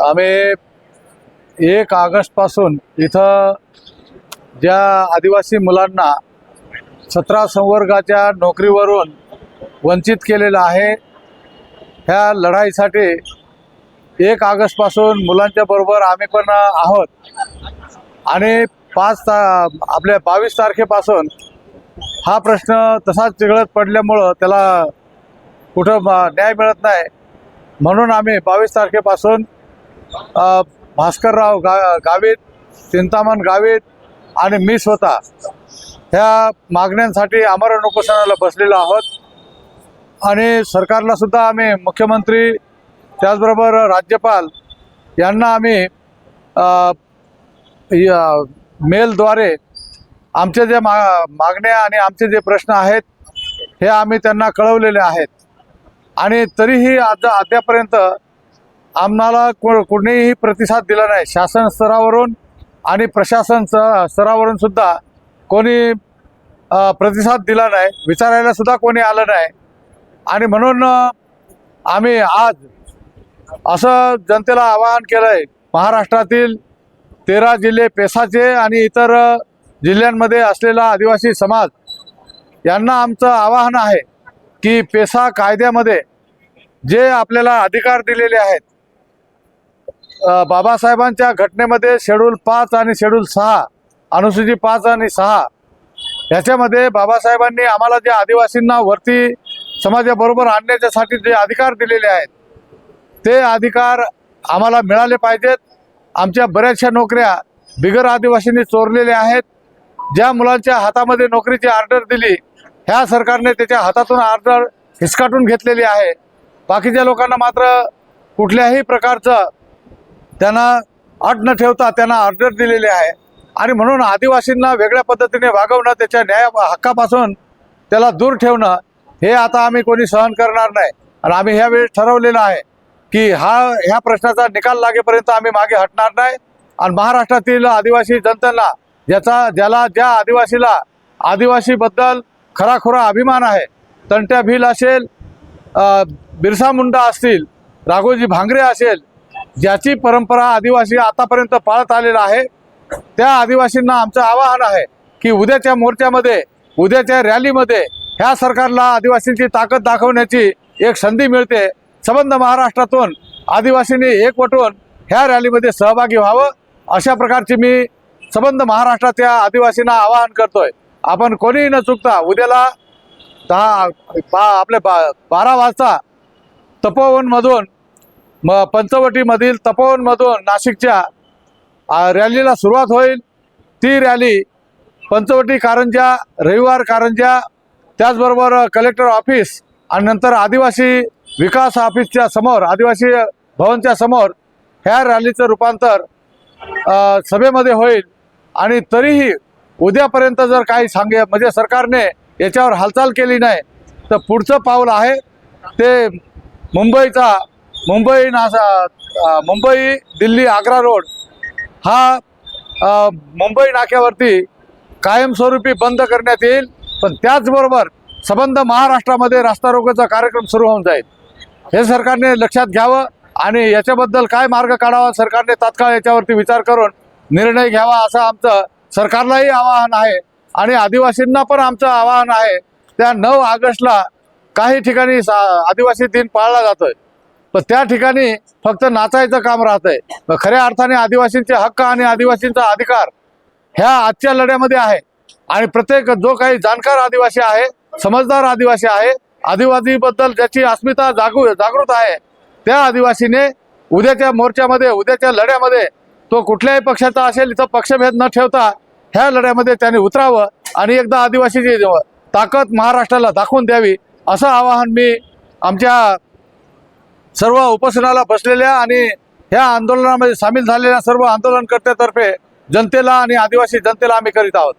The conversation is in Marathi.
आम्ही 1 ऑगस्टपासून इथं ज्या आदिवासी मुलांना 17 संवर्गाच्या नोकरीवरून वंचित केलेलं आहे, ह्या लढाईसाठी 1 ऑगस्टपासून मुलांच्या बरोबर आम्ही पण आहोत आणि 22 तारखेपासून हा प्रश्न तसाच चिघळत पडल्यामुळं त्याला कुठं न्याय मिळत नाही, म्हणून आम्ही 22 तारखेपासून भास्करराव गावित, चिंतामण गावित आणि मी स्वतः ह्या मागण्यांसाठी आमरण उपोषणाला बसलेलो आहोत आणि सरकारला सुद्धा आम्ही मुख्यमंत्री त्याचबरोबर राज्यपाल यांना आम्ही मेलद्वारे आमचे जे मागण्या आणि आमचे जे प्रश्न आहेत हे आम्ही त्यांना कळवलेले आहेत आणि तरीही अद्यापर्यंत आम्हाला कोणीही प्रतिसाद दिला नाही। शासन स्तरावरून आणि प्रशासन स्तरावरून सुद्धा कोणी प्रतिसाद दिला नाही, विचारायला सुद्धा कोणी आलं नाही आणि म्हणून आम्ही आज असं जनतेला आवाहन केलं आहे, महाराष्ट्रातील 13 जिल्हे पेसाचे आणि इतर जिल्ह्यांमध्ये असलेला आदिवासी समाज यांना आमचं आवाहन आहे की पेसा कायद्यामध्ये जे आपल्याला अधिकार दिलेले आहेत, बाबासाहेबांच्या घटनेमध्ये शेड्यूल 5 आणि शेड्यूल 6 अनुसूची 5 आणि 6 ह्याच्यामध्ये बाबासाहेबांनी आम्हाला जे आदिवासींना वरती समाजाबरोबर आणण्याच्यासाठी जे अधिकार दिलेले आहेत ते अधिकार आम्हाला मिळाले पाहिजेत। आमच्या बऱ्याचशा नोकऱ्या बिगर आदिवासींनी चोरलेल्या आहेत। ज्या मुलांच्या हातामध्ये नोकरीची ऑर्डर दिली, ह्या सरकारने त्याच्या हातातून ऑर्डर हिसकाटून घेतलेली आहे। बाकीच्या लोकांना मात्र कुठल्याही प्रकारचं त्यांना अट न ठेवता त्यांना ऑर्डर दिलेली आहे आणि म्हणून आदिवासींना वेगळ्या पद्धतीने वागवणं, त्याच्या न्याय हक्कापासून त्याला दूर ठेवणं हे आता आम्ही कोणी सहन करणार नाही आणि आम्ही ह्यावेळी ठरवलेलं आहे की ह्या प्रश्नाचा निकाल लागेपर्यंत आम्ही मागे हटणार नाही आणि महाराष्ट्रातील आदिवासी जनतेला ज्या आदिवासीला आदिवासीबद्दल खराखुरा अभिमान आहे, तंट्या भील असेल, बिरसा मुंडा असतील, राघोजी भांगरे असेल, ज्याची परंपरा आदिवासी आतापर्यंत पाळत आलेला आहे, त्या आदिवासींना आमचं आवाहन आहे की उद्याच्या मोर्चामध्ये, उद्याच्या रॅलीमध्ये ह्या सरकारला आदिवासींची ताकद दाखवण्याची एक संधी मिळते। संबंध महाराष्ट्रातून आदिवासींनी एकवटून ह्या रॅलीमध्ये सहभागी व्हावं, अशा प्रकारची मी संबंध महाराष्ट्राच्या आदिवासींना आवाहन करतोय। आपण कोणीही न चुकता उद्याला 12 वाजता तपोवनमधून पंचवटीमधील तपोवनमधून नाशिकच्या रॅलीला सुरुवात होईल। ती रॅली पंचवटी कारंजा, रविवार कारंजा, त्याचबरोबर कलेक्टर ऑफिस आणि नंतर आदिवासी विकास ऑफिसच्या समोर, आदिवासी भवनच्या समोर ह्या रॅलीचं रूपांतर सभेमध्ये होईल आणि तरीही उद्यापर्यंत जर काही म्हणजे सरकारने याच्यावर हालचाल केली नाही तर पुढचं पाऊल आहे ते मुंबई दिल्ली आग्रा रोड हा मुंबई नाक्यावरती कायमस्वरूपी बंद करण्यात येईल। पण त्याचबरोबर संबंध महाराष्ट्रामध्ये रास्ता रोकोचा कार्यक्रम सुरू होऊन जाईल। हे सरकारने लक्षात घ्यावं आणि याच्याबद्दल काय मार्ग काढावा सरकारने तात्काळ याच्यावरती विचार करून निर्णय घ्यावा, असं आमचं सरकारलाही आवाहन आहे आणि आदिवासींना पण आमचं आवाहन आहे। त्या 9 ऑगस्टला काही ठिकाणी आदिवासी दिन पाळला जातोय, पण त्या ठिकाणी फक्त नाचायचं काम राहतंय। खऱ्या अर्थाने आदिवासींचे हक्क आणि आदिवासींचा अधिकार ह्या आजच्या लढ्यामध्ये आहे आणि प्रत्येक जो काही जाणकार आदिवासी आहे, समजदार आदिवासी आहे, आदिवासीबद्दल ज्याची अस्मिता जागृत आहे, त्या आदिवासीने उद्याच्या मोर्चामध्ये, उद्याच्या लढ्यामध्ये तो कुठल्याही पक्षाचा असेल, इथं पक्षभेद न ठेवता ह्या लढ्यामध्ये त्याने उतरावं आणि एकदा आदिवासीची ताकद महाराष्ट्राला दाखवून द्यावी, असं आवाहन मी आमच्या सर्व उपोषणाला बसलेल्या आणि ह्या आंदोलनामध्ये सामील झालेल्या सर्व आंदोलनकर्त्यातर्फे जनतेला आणि आदिवासी जनतेला आम्ही करीत आहोत।